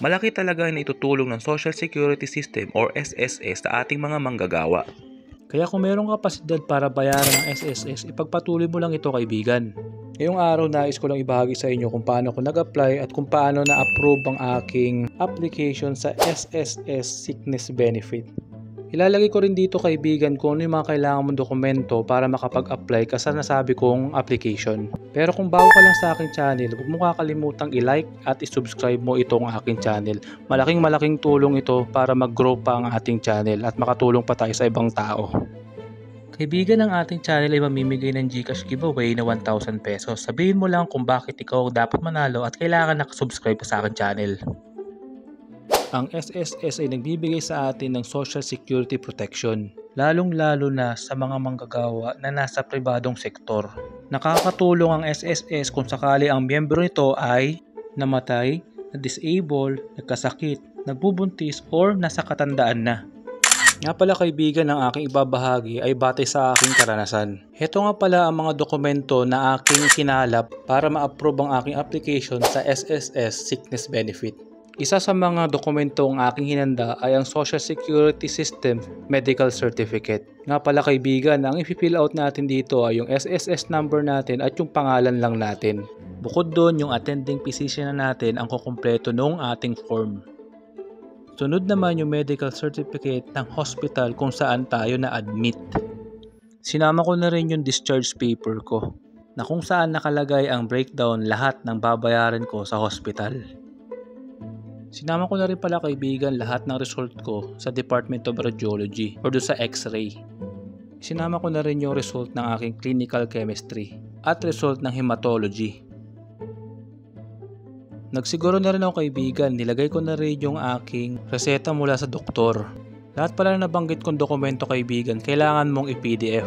Malaki talaga na itutulong ng Social Security System or SSS sa ating mga manggagawa. Kaya kung mayroong kapasidad para bayaran ng SSS, ipagpatuloy mo lang ito, kaibigan. Ngayong araw nais ko lang ibahagi sa inyo kung paano ko nag-apply at kung paano na-approve ang aking application sa SSS Sickness Benefit. Ilalagay ko rin dito, kaibigan, kung ano yung mga kailangan mong dokumento para makapag-apply ka sa nasabi kong application. Pero kung bago ka lang sa aking channel, huwag mo kakalimutang i-like at i-subscribe mo itong aking channel. Malaking tulong ito para mag-grow pa ang ating channel at makatulong pa tayo sa ibang tao. Kaibigan, ang ating channel ay mamimigay ng GCash giveaway na 1,000 pesos. Sabihin mo lang kung bakit ikaw dapat manalo at kailangan nakasubscribe sa aking channel. Ang SSS ay nagbibigay sa atin ng Social Security Protection, lalong-lalo na sa mga manggagawa na nasa pribadong sektor. Nakakatulong ang SSS kung sakali ang miyembro nito ay namatay, na-disable, nagkasakit, nagbubuntis, or nasa katandaan na. Nga pala, kaibigan, ang aking ibabahagi ay batay sa aking karanasan. Heto nga pala ang mga dokumento na aking kinalap para ma-approve ang aking application sa SSS Sickness Benefit. Isa sa mga dokumentong aking hinanda ay ang Social Security System Medical Certificate. Nga pala, kaibigan, ang i-fill out natin dito ay yung SSS number natin at yung pangalan lang natin. Bukod doon, yung attending physician na natin ang kukumpleto nung ating form. Sunod naman yung medical certificate ng hospital kung saan tayo na-admit. Sinama ko na rin yung discharge paper ko na kung saan nakalagay ang breakdown lahat ng babayaran ko sa hospital. Sinama ko na rin pala, kaibigan, lahat ng result ko sa Department of Radiology or doon sa X-ray. Sinama ko na rin yung result ng aking clinical chemistry at result ng hematology. Nagsiguro na rin ako, kaibigan, nilagay ko na rin yung aking reseta mula sa doktor. Lahat pala na nabanggit kong dokumento, kaibigan, kailangan mong i-PDF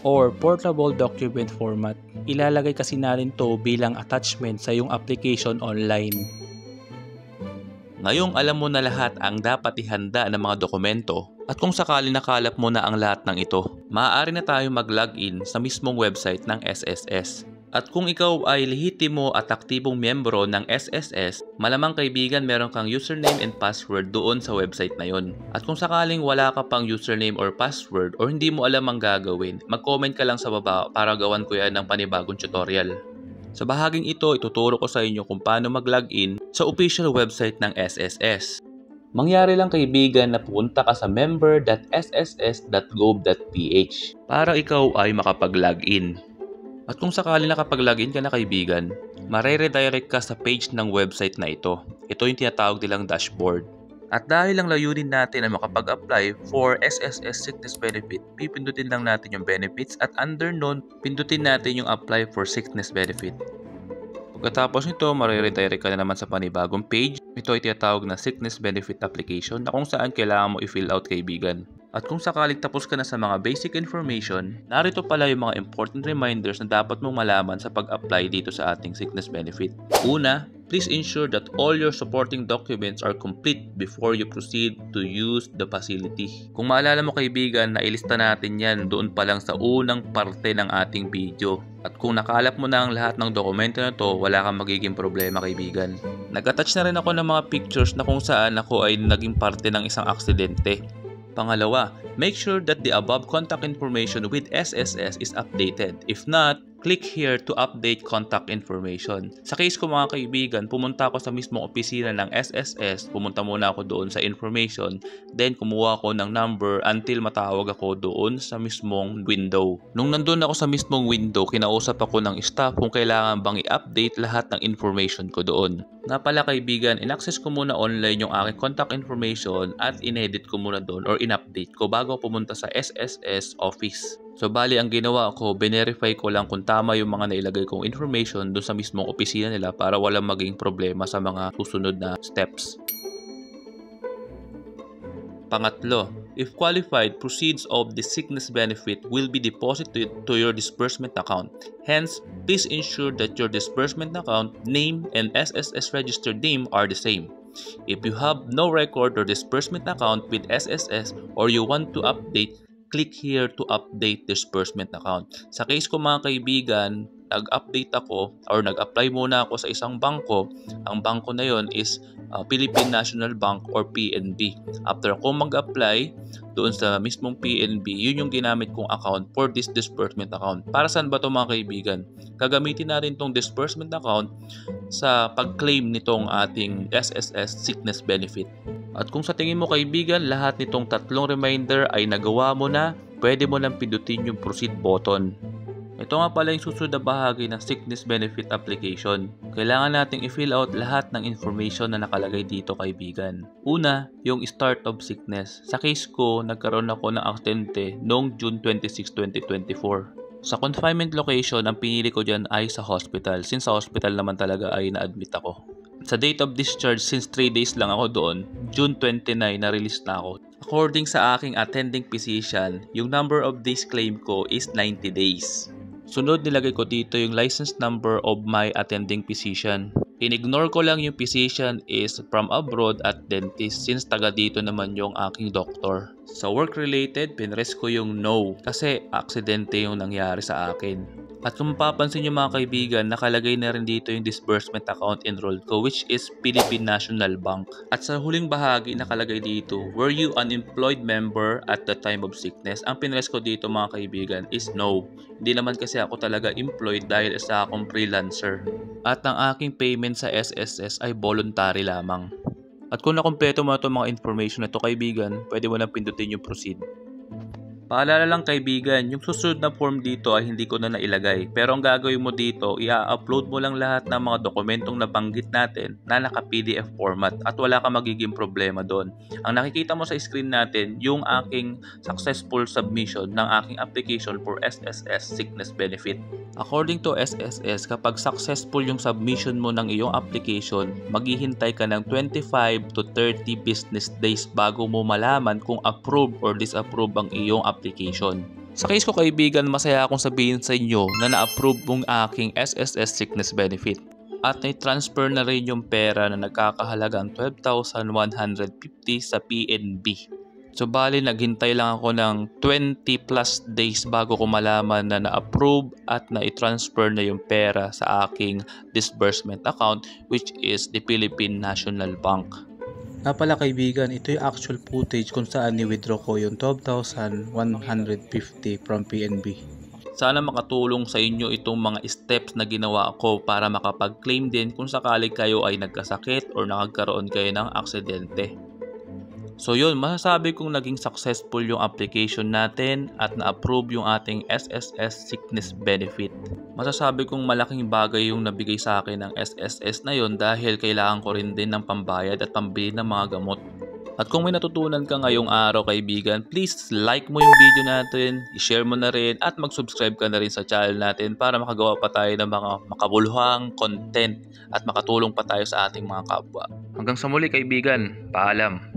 or portable document format. Ilalagay kasi natin to bilang attachment sa iyong application online. Ngayong alam mo na lahat ang dapat ihanda ng mga dokumento at kung sakali nakalap mo na ang lahat ng ito, maaari na tayo mag-login sa mismong website ng SSS. At kung ikaw ay lehitimo at aktibong miyembro ng SSS, malamang, kaibigan, meron kang username and password doon sa website na yon. At kung sakaling wala ka pang username or password or hindi mo alam ang gagawin, mag-comment ka lang sa baba para gawan ko yan ng panibagong tutorial. Sa bahaging ito, ituturo ko sa inyo kung paano mag-login sa official website ng SSS. Mangyari lang, kaibigan, na pupunta ka sa member.sss.gov.ph para ikaw ay makapag-login. At kung sakali nakapag-login ka na, kaibigan, mare-redirect ka sa page ng website na ito. Ito yung tinatawag nilang dashboard. At dahil ang layunin natin ay makapag-apply for SSS Sickness Benefit, pipindutin lang natin yung benefits at under nun, pindutin natin yung apply for sickness benefit. Pagkatapos nito, mare-redirect ka na naman sa panibagong page. Ito ay tinatawag na sickness benefit application na kung saan kailangan mo i-fill out, kaibigan. At kung sakaling tapos ka na sa mga basic information, narito pala yung mga important reminders na dapat mong malaman sa pag-apply dito sa ating sickness benefit. Una, please ensure that all your supporting documents are complete before you proceed to use the facility. Kung maalala mo, kaibigan, nailista natin yan doon pa lang sa unang parte ng ating video. At kung nakalap mo na ang lahat ng dokumento na to, wala kang magiging problema, kaibigan. Nag-attach na rin ako ng mga pictures na kung saan ako ay naging parte ng isang aksidente. Pangalawa, make sure that the above contact information with SSS is updated. If not, click here to update contact information. Sa case ko, mga kaibigan, pumunta ako sa mismong opisina ng SSS, pumunta muna ako doon sa information, then kumuha ako ng number until matawag ako doon sa mismong window. Nung nandun ako sa mismong window, kinausap ako ng staff kung kailangan bang i-update lahat ng information ko doon. Nga pala, kaibigan, in-access ko muna online yung aking contact information at in-edit ko muna doon or in-update ko bago pumunta sa SSS office. So bali, ang ginawa ko, binerify ko lang kung tama yung mga nailagay kong information doon sa mismong opisina nila para walang maging problema sa mga susunod na steps. Pangatlo, if qualified, proceeds of the sickness benefit will be deposited to your disbursement account. Hence, please ensure that your disbursement account name and SSS registered name are the same. If you have no record or disbursement account with SSS or you want to update, click here to update disbursement account. Sa case ko, mga kaibigan, nag-update ako or nag-apply muna ako sa isang bangko. Ang bangko na yon is Philippine National Bank or PNB. After ko mag-apply doon sa mismong PNB, yun yung ginamit kong account for this disbursement account. Para saan ba ito mga kaibigan? Gagamitin natin itong disbursement account sa pag-claim nitong ating SSS sickness benefit. At kung sa tingin mo kaibigan, lahat nitong tatlong reminder ay nagawa mo na, pwede mo lang pindutin yung proceed button. Ito nga pala yung susunod na bahagi ng sickness benefit application. Kailangan nating i-fill out lahat ng information na nakalagay dito kaibigan. Una, yung start of sickness. Sa case ko, nagkaroon ako ng aksidente noong June 26, 2024. Sa confinement location, ang pinili ko dyan ay sa hospital. Since sa hospital naman talaga ay na-admit ako. Sa date of discharge, since 3 days lang ako doon, June 29 na-release na ako. According sa aking attending physician, yung number of days claim ko is 90 days. Sunod, nilagay ko dito yung license number of my attending physician. Inignore ko lang yung physician is from abroad at dentist since taga dito naman yung aking doctor. Sa work-related, pinrest ko yung no kasi aksidente yung nangyari sa akin. At kung mapapansin nyo mga kaibigan, nakalagay na rin dito yung disbursement account enrolled ko which is Philippine National Bank. At sa huling bahagi nakalagay dito, were you an employed member at the time of sickness? Ang pinrest ko dito mga kaibigan is no. Hindi naman kasi ako talaga employed dahil isa akong freelancer. At ang aking payment sa SSS ay voluntary lamang. At kung nakumpleto mo na itong mga information na ito kaibigan, pwede mo lang pindutin yung proceed. Paalala lang kaibigan, yung susunod na form dito ay hindi ko na nailagay. Pero ang gagawin mo dito, i-upload mo lang lahat ng mga dokumentong nabanggit natin na naka-PDF format at wala ka magiging problema doon. Ang nakikita mo sa screen natin, yung aking successful submission ng aking application for SSS Sickness Benefit. According to SSS, kapag successful yung submission mo ng iyong application, maghihintay ka ng 25 to 30 business days bago mo malaman kung approve or disapprove ang iyong application. Sa case ko kaibigan, masaya akong sabihin sa inyo na na-approve mong aking SSS Sickness Benefit. At na-transfer na rin yung pera na nagkakahalagang 12,150 sa PNB. So bali naghintay lang ako ng 20 plus days bago ko malaman na na-approve at na-transfer na yung pera sa aking disbursement account which is the Philippine National Bank. Nga pala kaibigan, ito yung actual footage kung saan ni-withdraw ko yung 12,150 from PNB. Sana makatulong sa inyo itong mga steps na ginawa ko para makapag-claim din kung sakali kayo ay nagkasakit or nakagkaroon kayo ng aksidente. So yun, masasabi kong naging successful yung application natin at na-approve yung ating SSS Sickness Benefit. Masasabi kong malaking bagay yung nabigay sa akin ng SSS na yun dahil kailangan ko rin din ng pambayad at pambili ng mga gamot. At kung may natutunan ka ngayong araw kaibigan, please like mo yung video natin, i-share mo na rin at mag-subscribe ka na rin sa channel natin para makagawa pa tayo ng mga makabuluhang content at makatulong pa tayo sa ating mga kapwa. Hanggang sa muli kaibigan, paalam!